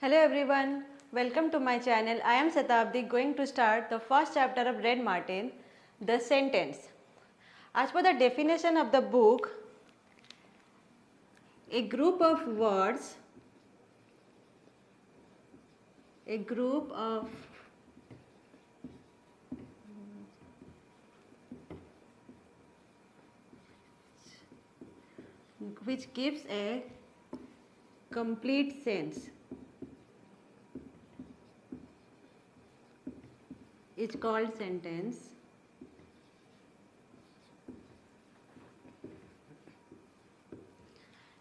Hello everyone, welcome to my channel. I am Satabdi going to start the first chapter of Red Martin, the sentence. As per the definition of the book, a group of words, a group of which gives a complete sense is called sentence.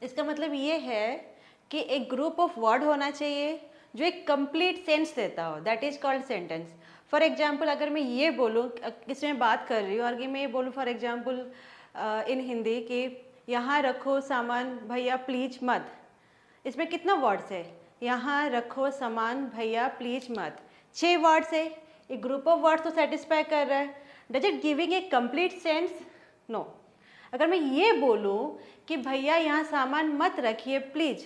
इसका मतलब ये है कि एक group of word होना चाहिए जो एक कंप्लीट सेंस देता हो, that is called sentence. For example अगर मैं ये बोलूँ, किसी में बात कर रही हूँ और कि मैं ये बोलूँ फॉर एग्जाम्पल इन हिंदी कि यहाँ रखो सामान भैया प्लीज मत, इसमें कितना वर्ड्स है? यहाँ रखो सामान भैया प्लीज मत, 6 वर्ड्स है. एक ग्रुप ऑफ वर्ड्स तो सेटिस्फाई कर रहा है. Does it giving a complete sense? No. अगर मैं ये बोलूँ कि भैया यहाँ सामान मत रखिए प्लीज,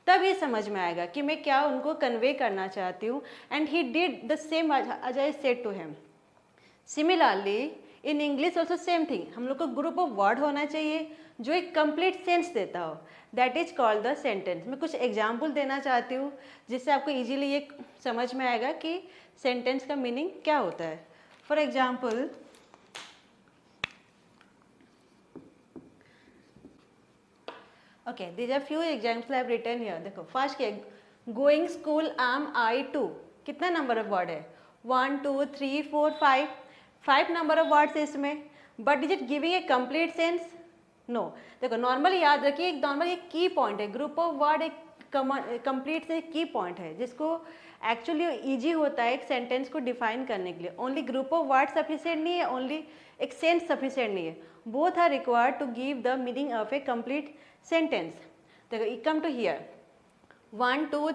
तब ये समझ में आएगा कि मैं क्या उनको कन्वे करना चाहती हूँ. And he did the same as I said to him. Similarly in English also same thing. हम लोग को ग्रुप ऑफ वर्ड होना चाहिए जो एक कंप्लीट सेंस देता हो, that is called the sentence. मैं कुछ एग्जाम्पल देना चाहती हूँ जिससे आपको इजीली ये समझ में आएगा कि सेंटेंस का मीनिंग क्या होता है. For example, okay, these are few examples I have written here. देखो फर्स्ट के going school am I to, कितना नंबर ऑफ वर्ड है? 1 2 3 4 5 नंबर ऑफ वर्ड्स है इसमें. But is it giving a complete sense? No. देखो normally याद रखिए, एक नॉर्मल एक की पॉइंट है. ग्रुप ऑफ वर्ड एक कंप्लीट से की पॉइंट है जिसको एक्चुअली ईजी होता है एक सेंटेंस को डिफाइन करने के लिए. Only group of word sufficient नहीं है, ओनली एक सेंस सफिशिएंट नहीं है. Both are required to give the meaning of a complete sentence. देखो you come to here 1 2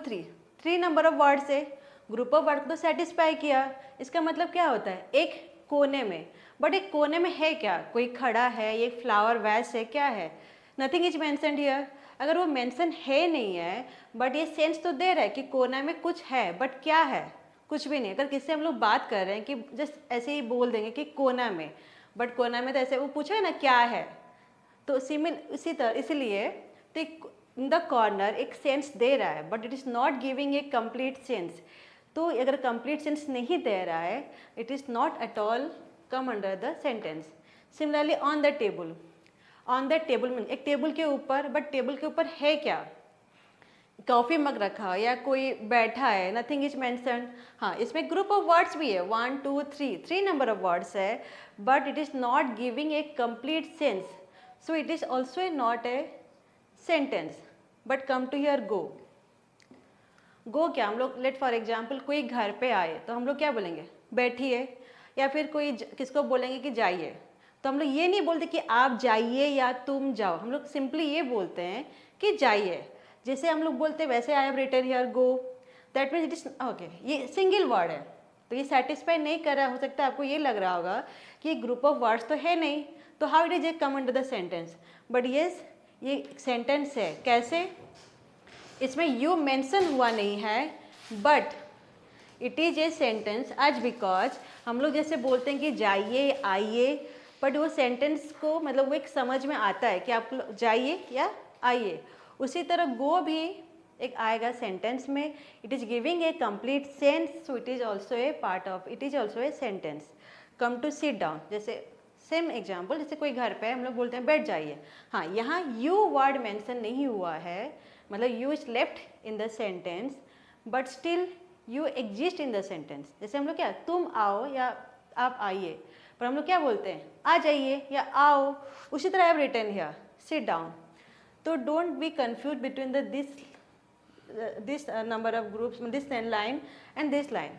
3 number of words है. ग्रुप ऑफ वर्ड को तो सेटिस्फाई किया. इसका मतलब क्या होता है? एक कोने में. बट एक कोने में है क्या? कोई खड़ा है, एक फ्लावर वैस है, क्या है? Nothing is mentioned here. अगर वो मेंशन है नहीं है बट ये सेंस तो दे रहा है कि कोना में कुछ है, बट क्या है? कुछ भी नहीं. अगर किससे हम लोग बात कर रहे हैं कि जस्ट ऐसे ही बोल देंगे कि कोना में, बट कोना में तो ऐसे वो पूछे ना क्या है, तो इसी तरह इसलिए तो इन द कॉर्नर एक सेंस दे रहा है but it is not giving a complete sense. तो अगर कंप्लीट सेंस नहीं दे रहा है, it is not at all come under the sentence. Similarly on the table. On the table mean एक table के ऊपर, बट टेबल के ऊपर है क्या? कॉफ़ी मग रखा या कोई बैठा है, नथिंग इज मैंशनड. हाँ, इसमें ग्रुप ऑफ वर्ड्स भी है 1 2 3 नंबर ऑफ वर्ड्स है, but it is not giving a complete sense. So it is also not a sentence. But come to here go. Go क्या? हम लोग लेट फॉर एग्जाम्पल कोई घर पे आए तो हम लोग क्या बोलेंगे? बैठिए. या फिर कोई किसको बोलेंगे कि जाइए, तो हम लोग ये नहीं बोलते कि आप जाइए या तुम जाओ. हम लोग सिंपली ये बोलते हैं कि जाइए. जैसे हम लोग बोलते हैं वैसे I have written here go. That means it is okay. ये सिंगल वर्ड है तो ये सेटिस्फाई नहीं कर रहा. हो सकता है आपको ये लग रहा होगा कि ग्रुप ऑफ वर्ड्स तो है नहीं, तो how it is a come under the sentence. But yes, ये सेंटेंस है. कैसे? इसमें यू मेंशन हुआ नहीं है, but it is a sentence as because हम लोग जैसे बोलते हैं कि जाइए आइए, बट वो सेंटेंस को मतलब वो एक समझ में आता है कि आप जाइए या आइए. उसी तरह गो भी एक आएगा सेंटेंस में. It is giving a complete sense, so it is also a part of, it is also a sentence. Come to sit down. जैसे सेम एग्जाम्पल, जैसे कोई घर पे है, हम लोग बोलते हैं बैठ जाइए. हाँ, यहाँ यू वर्ड मेंशन नहीं हुआ है, मतलब you is left in the sentence, but still you exist in the sentence. जैसे हम लोग क्या, तुम आओ या आप आइए, पर हम लोग क्या बोलते हैं? आ जाइए या आओ. उसी तरह I have written here sit down. तो don't be confuse between the this number of groups, this line and this line.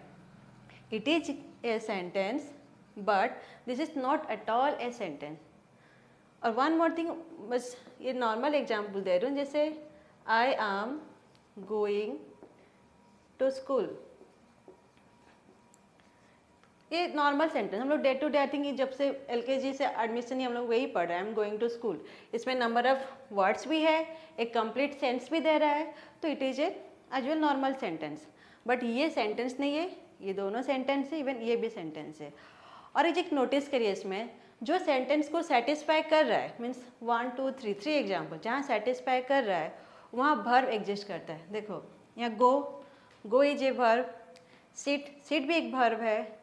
It is a sentence but this is not at all a sentence. और one more thing, बस ये normal example दे रही हूँ. जैसे I am going to school, ये normal sentence हम लोग day to day, I think जब से LKG से एडमिशन ही हम लोग वही पढ़ रहे हैं, I am going to school. इसमें नंबर ऑफ वर्ड्स भी है, एक कंप्लीट सेंस भी दे रहा है, तो it is a as well normal sentence, but ये सेंटेंस नहीं है, ये दोनों सेंटेंस है, इवन ये भी सेंटेंस है। और एक नोटिस करिए इसमें, जो सेंटेंस को सेटिस्फाई कर रहा है, मीन्स 1 2 3 3 एग्जाम्पल, जहाँ सेटिस्फाई कर रहा है वहाँ वर्ब एग्जिस्ट करता है। देखो यहाँ गो इज ए वर्ब, सिट भी एक वर्ब है,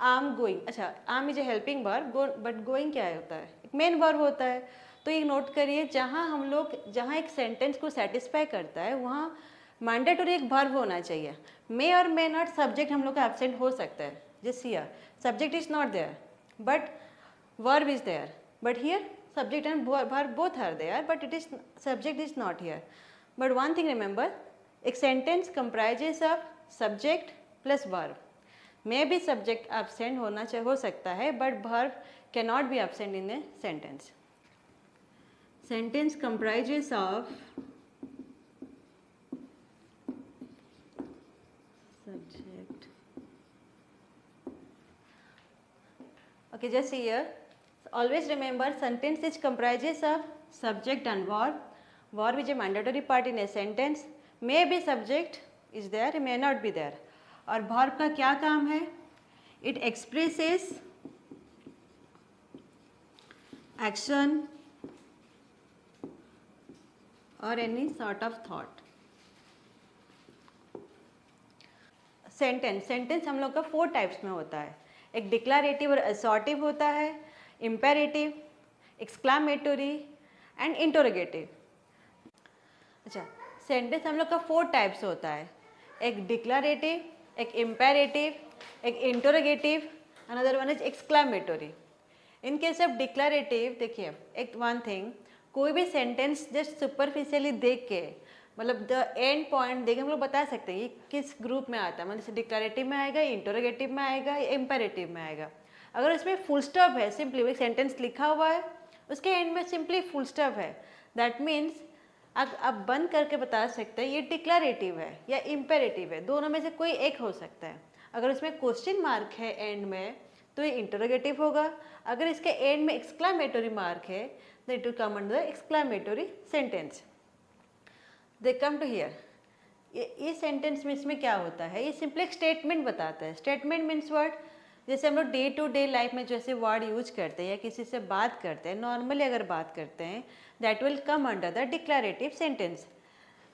आम गोइंग, अच्छा आम is a helping verb, but going क्या होता है, एक मेन वर्ब होता है। तो ये नोट करिए, जहाँ एक सेंटेंस को सेटिस्फाई करता है वहाँ मैंडेटरी एक वर्ब होना चाहिए। मे और मे नॉट सब्जेक्ट हम लोग का एब्सेंट हो सकता है, जैसे here subject is not there but verb is there, but here subject and verb both are there, but it is subject is not here. But one thing remember, a sentence comprises of subject plus verb. May be subject absent हो सकता है, but verb cannot be absent in a sentence. Sentence comprises of subject. Okay, just see here. Always remember, sentence is comprises of subject and verb. Verb is a mandatory part in a sentence. May be subject is there, may not be there. और verb का क्या काम है? It expresses action or any sort of thought. Sentence हम लोग का 4 types में होता है। एक डिक्लारेटिव और असर्टिव होता है, इम्पेरेटिव, एक्सक्लामेटरी एंड इंटरोगेटिव। अच्छा, सेंटेंस हम लोग का 4 टाइप्स होता है, एक डिक्लारेटिव, एक इम्पेरेटिव, एक interrogative, another one is exclamatory. In case of declarative देखिए, एक वन थिंग, कोई भी सेंटेंस जस्ट सुपरफिशियली देख के, मतलब द एंड पॉइंट देख हम लोग बता सकते हैं ये किस ग्रुप में आता है, मतलब जैसे डिक्लारेटिव में आएगा, इंटरोगेटिव में आएगा, या इम्पेरेटिव में आएगा। अगर उसमें फुल स्टॉप है, सिंपली एक सेंटेंस लिखा हुआ है, उसके एंड में सिंपली फुल स्टॉप है, दैट मीन्स आप बंद करके बता सकते हैं ये डिक्लारेटिव है या इम्पेरेटिव है, दोनों में से कोई एक हो सकता है। अगर उसमें क्वेश्चन मार्क है एंड में तो ये इंटरोगेटिव होगा, अगर इसके एंड में एक्सक्लामेटरी मार्क है तो it will come under the exclamatory sentence. They come to here, ये सेंटेंस में इसमें क्या होता है, ये सिंपली एक स्टेटमेंट बताता है। स्टेटमेंट मीन्स वर्ड, जैसे हम लोग डे टू डे लाइफ में जैसे वर्ड यूज करते हैं या किसी से बात करते हैं, नॉर्मली अगर बात करते हैं, that will come under the declarative sentence.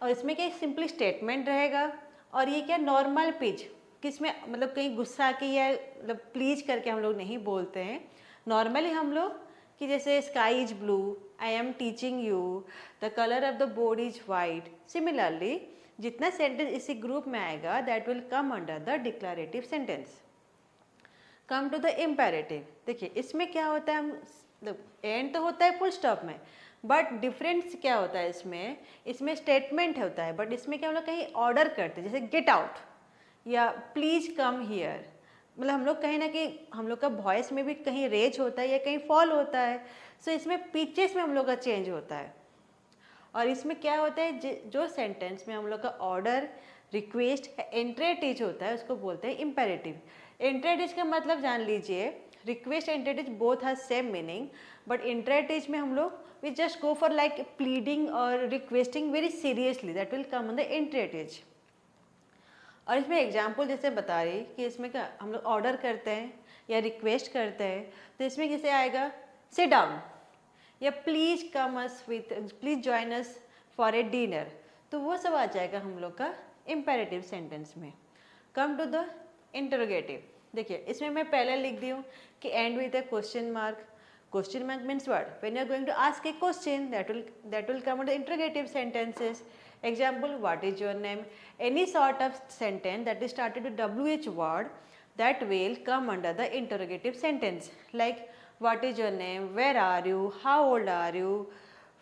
और इसमें क्या सिंपली स्टेटमेंट रहेगा, और ये क्या नॉर्मल पिच, किसमें मतलब कहीं गुस्सा की या मतलब प्लीज करके हम लोग नहीं बोलते हैं। नॉर्मली हम लोग कि जैसे sky is blue, I am teaching you, the colour of the board is white. Similarly जितना सेंटेंस इसी ग्रुप में आएगा that will come under the declarative sentence. Come to the imperative, देखिए इसमें क्या होता है, हम एंड तो होता है फुल स्टॉप में, बट डिफरेंस क्या होता है इसमें स्टेटमेंट होता है, बट इसमें क्या हम लोग कहीं ऑर्डर करते हैं, जैसे गेट आउट या प्लीज कम हियर। मतलब हम लोग कहीं ना कहीं हम लोग का वॉइस में भी कहीं रेज होता है या कहीं फॉल होता है, सो इसमें पिचेस में हम लोग का चेंज होता है। और इसमें क्या होता है, जो सेंटेंस में हम लोग का ऑर्डर, रिक्वेस्ट, एंट्रेटिज होता है उसको बोलते हैं इम्पेरेटिव। एंट्रेटिज का मतलब जान लीजिए, request entreaties both has same meaning, but entreaties में हम लोग we just go for like pleading और requesting very seriously, that will come on the entreaties. और इसमें एग्जाम्पल जैसे बता रही कि इसमें क्या हम लोग ऑर्डर करते हैं या रिक्वेस्ट करते हैं, तो इसमें कैसे आएगा, सिट डाउन या please come us with, please join us for a dinner, तो वो सब आ जाएगा हम लोग का इम्पेरेटिव सेंटेंस में। कम टू द इंटरोगेटिव, देखिए इसमें मैं पहले लिख दी हूँ कि and with a question mark. Question mark means what, when you are going to ask a question that will come under interrogative sentences. Example, what is your name? Any sort of sentence that is started with WH word that will come under the interrogative sentence. Like, what is your name? Where are you? How old are you?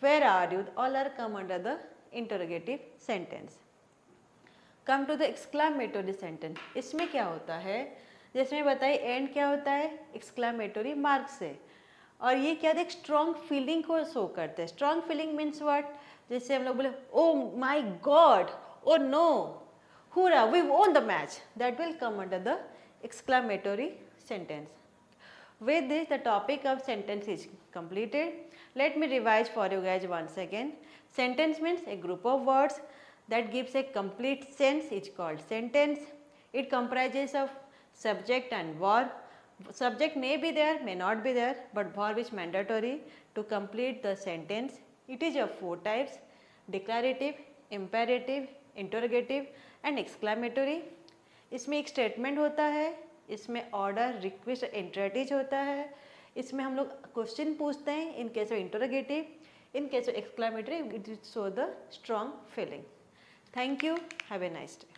Where are you? All are come under the interrogative sentence. Come to the exclamatory sentence. इसमें क्या होता है, जैसे मैं बताई and क्या होता है, exclamatory mark से, और ये क्या एक स्ट्रॉन्ग फीलिंग को शो करते हैं। स्ट्रॉन्ग फीलिंग मीन्स व्हाट, जैसे हम लोग बोले oh my god, oh no, hurrah, we won the match, that will come under the exclamatory sentence. With this, the topic of sentence is completed. Let me revise for you guys once again. Sentence means a group of words that gives a complete sense is called sentence. It comprises of subject and verb. Subject may be there, may not be there, but verb is mandatory to complete the sentence. It is of 4 types: declarative, imperative, interrogative and exclamatory. इसमें एक statement होता है, इसमें order, request, इंटरेटिज होता है, इसमें हम लोग क्वेश्चन पूछते हैं इन case of interrogative, in case of exclamatory it show the strong feeling. Thank you, have a nice day.